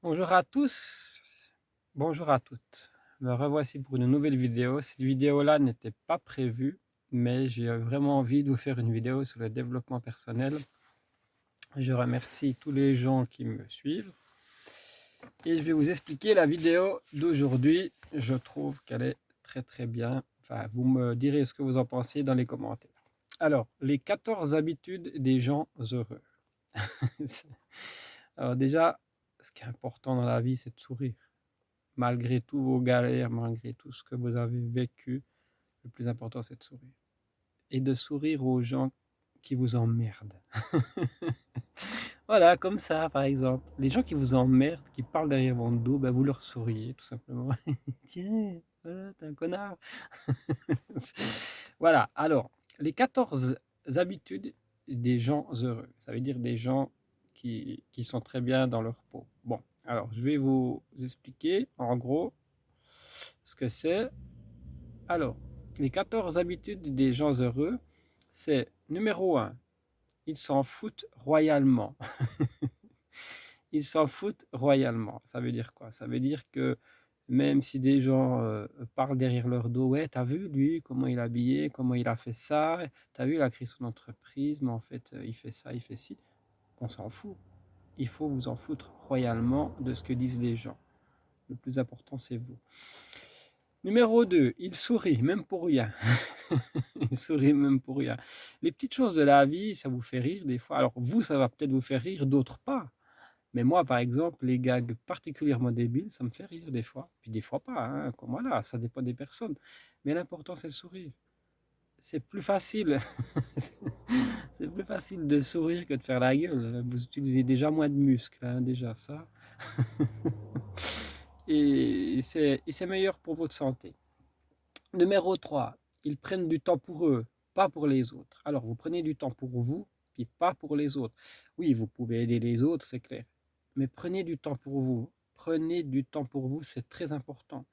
Bonjour à tous, bonjour à toutes. Me revoici pour une nouvelle vidéo. Cette vidéo-là n'était pas prévue, mais j'ai vraiment envie de vous faire une vidéo sur le développement personnel. Je remercie tous les gens qui me suivent et je vais vous expliquer la vidéo d'aujourd'hui. Je trouve qu'elle est très bien. Enfin, vous me direz ce que vous en pensez dans les commentaires. Alors, les 14 habitudes des gens heureux. Alors déjà, ce qui est important dans la vie, c'est de sourire. Malgré tous vos galères, malgré tout ce que vous avez vécu, le plus important, c'est de sourire. Et de sourire aux gens qui vous emmerdent. Voilà, comme ça, par exemple. Les gens qui vous emmerdent, qui parlent derrière votre dos, ben vous leur souriez, tout simplement. Tiens, voilà, t'es un connard. Voilà, alors, les 14 habitudes des gens heureux. Ça veut dire des gens qui sont très bien dans leur peau. Bon, alors, je vais vous expliquer, en gros, ce que c'est. Alors, les 14 habitudes des gens heureux, c'est numéro un, ils s'en foutent royalement. Ils s'en foutent royalement. Ça veut dire quoi? Ça veut dire que même si des gens parlent derrière leur dos, ouais, t'as vu lui, comment il est habillé, comment il a fait ça, t'as vu, il a créé son entreprise, mais en fait, il fait ça, il fait ci. On s'en fout. Il faut vous en foutre royalement de ce que disent les gens. Le plus important, c'est vous. Numéro 2, il sourit, même pour rien. Il sourit même pour rien. Les petites choses de la vie, ça vous fait rire des fois. Alors vous, ça va peut-être vous faire rire, d'autres pas. Mais moi, par exemple, les gags particulièrement débiles, ça me fait rire des fois. Puis des fois pas, hein, comme voilà, ça dépend des personnes. Mais l'important, c'est le sourire. C'est plus facile. C'est plus facile de sourire que de faire la gueule. Vous utilisez déjà moins de muscles, hein, déjà ça. Et c'est meilleur pour votre santé. Numéro 3, ils prennent du temps pour eux, pas pour les autres. Alors, vous prenez du temps pour vous, puis pas pour les autres. Oui, vous pouvez aider les autres, c'est clair. Mais prenez du temps pour vous. Prenez du temps pour vous, c'est très important.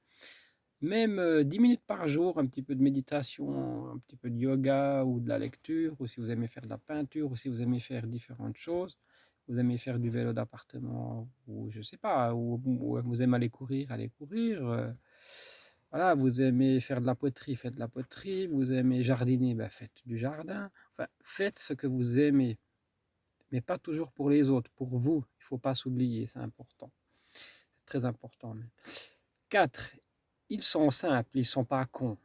Même 10 minutes par jour, un petit peu de méditation, un petit peu de yoga ou de la lecture, ou si vous aimez faire de la peinture, ou si vous aimez faire différentes choses, vous aimez faire du vélo d'appartement, ou je sais pas, ou vous aimez aller courir, voilà, vous aimez faire de la poterie, faites de la poterie. Vous aimez jardiner, ben faites du jardin. Enfin, faites ce que vous aimez, mais pas toujours pour les autres, pour vous. Il ne faut pas s'oublier, c'est important. C'est très important même. 4. Ils sont simples, ils ne sont pas cons.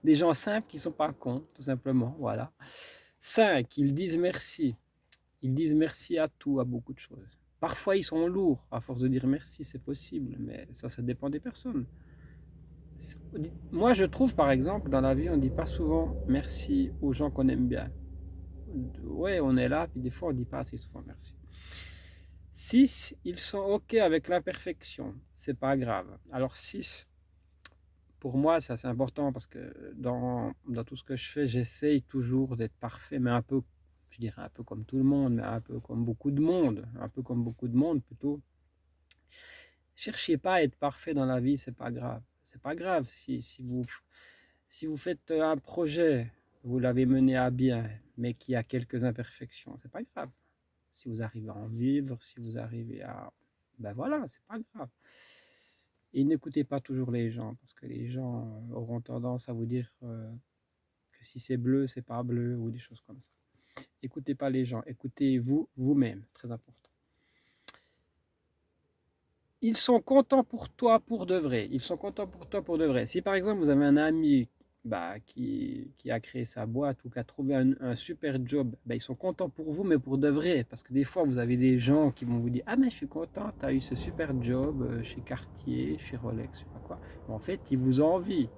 Des gens simples qui ne sont pas cons, tout simplement. Voilà. 5. Ils disent merci. Ils disent merci à tout, à beaucoup de choses. Parfois, ils sont lourds. À force de dire merci, c'est possible, mais ça dépend des personnes. Moi, je trouve, par exemple, dans la vie, on ne dit pas souvent merci aux gens qu'on aime bien. Ouais, on est là, puis des fois, on ne dit pas assez souvent merci. 6, ils sont OK avec l'imperfection. C'est pas grave. Alors, 6, pour moi, ça c'est important parce que dans tout ce que je fais, j'essaye toujours d'être parfait, mais un peu, je dirais un peu comme tout le monde, mais un peu comme beaucoup de monde. Un peu comme beaucoup de monde plutôt. Cherchez pas à être parfait dans la vie, c'est pas grave. C'est pas grave si vous faites un projet, vous l'avez mené à bien, mais qu'il y a quelques imperfections, c'est pas grave. Si vous arrivez à en vivre, si vous arrivez à... Ben voilà, c'est pas grave. Et n'écoutez pas toujours les gens, parce que les gens auront tendance à vous dire que si c'est bleu, c'est pas bleu, ou des choses comme ça. Écoutez pas les gens, écoutez-vous vous-même, très important. Ils sont contents pour toi pour de vrai. Ils sont contents pour toi pour de vrai. Si par exemple vous avez un ami qui a créé sa boîte ou qui a trouvé un super job, ils sont contents pour vous, mais pour de vrai. Parce que des fois, vous avez des gens qui vont vous dire: ah, mais je suis content, tu as eu ce super job chez Cartier, chez Rolex, je sais pas quoi. Mais en fait, ils vous envient.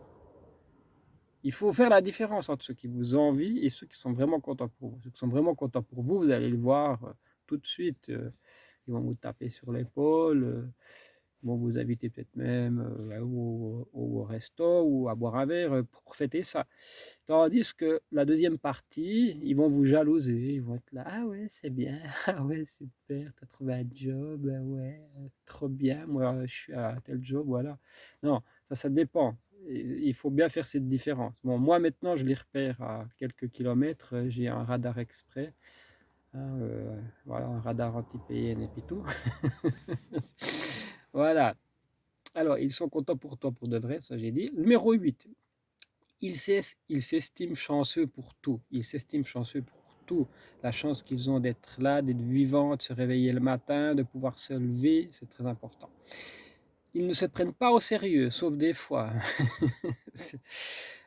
Il faut faire la différence entre ceux qui vous envient et ceux qui sont vraiment contents pour vous. Ceux qui sont vraiment contents pour vous, vous allez le voir tout de suite. Ils vont vous taper sur l'épaule. Vont vous inviter peut-être même au resto ou à boire un verre pour fêter ça. Tandis que la deuxième partie, ils vont vous jalouser, ils vont être là: ah ouais, c'est bien, ah ouais, super, t'as trouvé un job, ah ouais, trop bien, moi je suis à tel job, voilà. Non, ça dépend. Il faut bien faire cette différence. Bon, moi maintenant, je les repère à quelques kilomètres, j'ai un radar exprès. hein, voilà, un radar anti-PN et puis tout. Voilà. Alors, ils sont contents pour toi pour de vrai, ça j'ai dit. Numéro 8. Ils s'estiment chanceux pour tout. Ils s'estiment chanceux pour tout. La chance qu'ils ont d'être là, d'être vivants, de se réveiller le matin, de pouvoir se lever, c'est très important. Ils ne se prennent pas au sérieux, sauf des fois.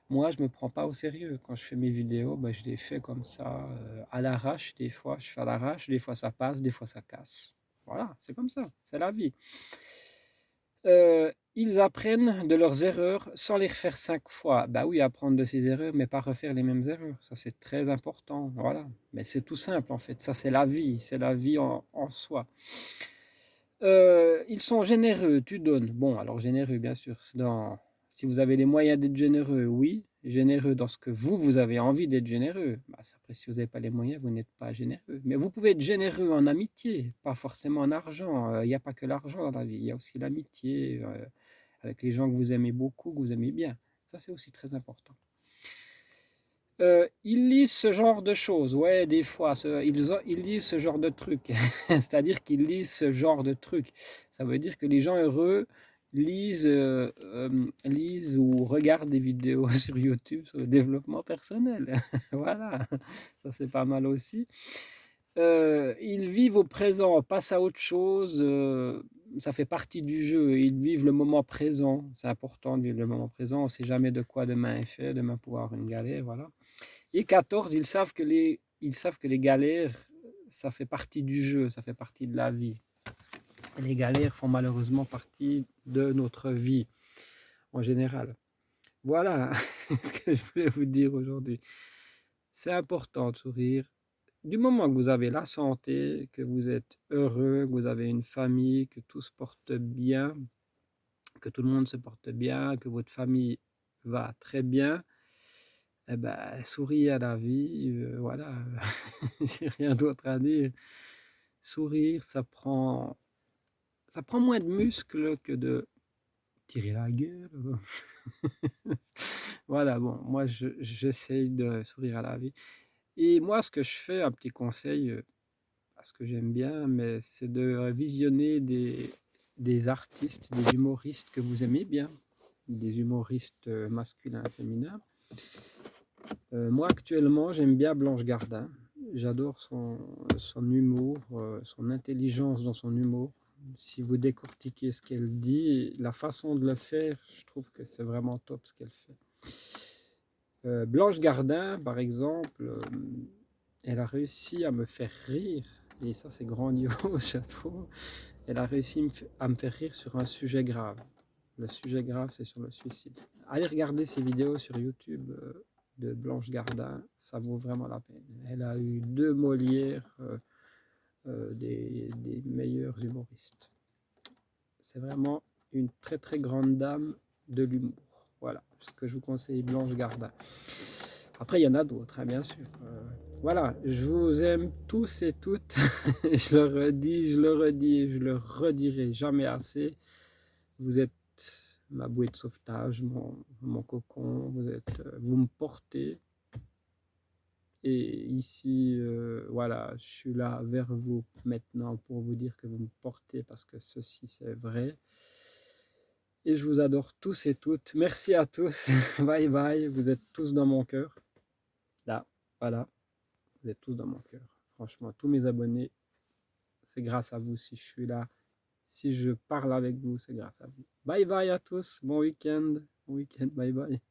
Moi, je me prends pas au sérieux. Quand je fais mes vidéos, ben, je les fais comme ça, à l'arrache. Des fois, je fais à l'arrache, des fois ça passe, des fois ça casse. Voilà, c'est comme ça, c'est la vie. Ils apprennent de leurs erreurs sans les refaire 5 fois. Bah oui, apprendre de ses erreurs, mais pas refaire les mêmes erreurs. Ça, c'est très important. Voilà. Mais c'est tout simple, en fait. Ça, c'est la vie en soi. Ils sont généreux, tu donnes. Bon, alors généreux, bien sûr. Si vous avez les moyens d'être généreux, oui. Généreux dans ce que vous avez envie d'être généreux. Bah, après, si vous n'avez pas les moyens, vous n'êtes pas généreux. Mais vous pouvez être généreux en amitié, pas forcément en argent. Il n'y a pas que l'argent dans la vie. Il y a aussi l'amitié avec les gens que vous aimez beaucoup, que vous aimez bien. Ça, c'est aussi très important. Ils lisent ce genre de choses, ouais, des fois, ils lisent ce genre de trucs. C'est-à-dire qu'ils lisent ce genre de trucs. Ça veut dire que les gens heureux lisent ou regardent des vidéos sur YouTube sur le développement personnel. Voilà, ça c'est pas mal aussi. Ils vivent au présent, passent à autre chose, ça fait partie du jeu. Ils vivent le moment présent. C'est important de vivre le moment présent. On ne sait jamais de quoi demain est fait. Demain pourra avoir une galère, voilà. Et 14, ils savent que les galères, ça fait partie du jeu, ça fait partie de la vie. Et les galères font malheureusement partie de notre vie en général. Voilà ce que je voulais vous dire aujourd'hui. C'est important de sourire. Du moment que vous avez la santé, que vous êtes heureux, que vous avez une famille, que tout se porte bien, que tout le monde se porte bien, que votre famille va très bien, eh ben, souriez à la vie, voilà, j'ai rien d'autre à dire. Sourire, ça prend moins de muscles que de tirer la gueule. Voilà, bon, moi j'essaye de sourire à la vie. Et moi, ce que je fais, un petit conseil, parce que j'aime bien, mais c'est de visionner des artistes, des humoristes que vous aimez bien, des humoristes masculins et féminins. Moi, actuellement, j'aime bien Blanche Gardin. J'adore son humour, son intelligence dans son humour. Si vous décortiquez ce qu'elle dit, la façon de le faire, je trouve que c'est vraiment top ce qu'elle fait. Blanche Gardin, par exemple, elle a réussi à me faire rire, et ça c'est grandiose, je trouve. Elle a réussi à me faire rire sur un sujet grave. Le sujet grave, c'est sur le suicide. Allez regarder ses vidéos sur YouTube de Blanche Gardin, ça vaut vraiment la peine. Elle a eu 2 Molières des meilleurs humoristes. C'est vraiment une très très grande dame de l'humour. Voilà ce que je vous conseille, Blanche Gardin. Après, il y en a d'autres, hein, bien sûr. Voilà, je vous aime tous et toutes. Je le redis, je le redis et je le redirai jamais assez. Vous êtes ma bouée de sauvetage, mon cocon. Vous me portez. Et ici, voilà, je suis là vers vous maintenant pour vous dire que vous me portez parce que ceci c'est vrai. Et je vous adore tous et toutes. Merci à tous. Bye bye. Vous êtes tous dans mon cœur. Là, voilà. Vous êtes tous dans mon cœur. Franchement, tous mes abonnés, c'est grâce à vous si je suis là. Si je parle avec vous, c'est grâce à vous. Bye bye à tous. Bon week-end. Bon week-end. Bye bye.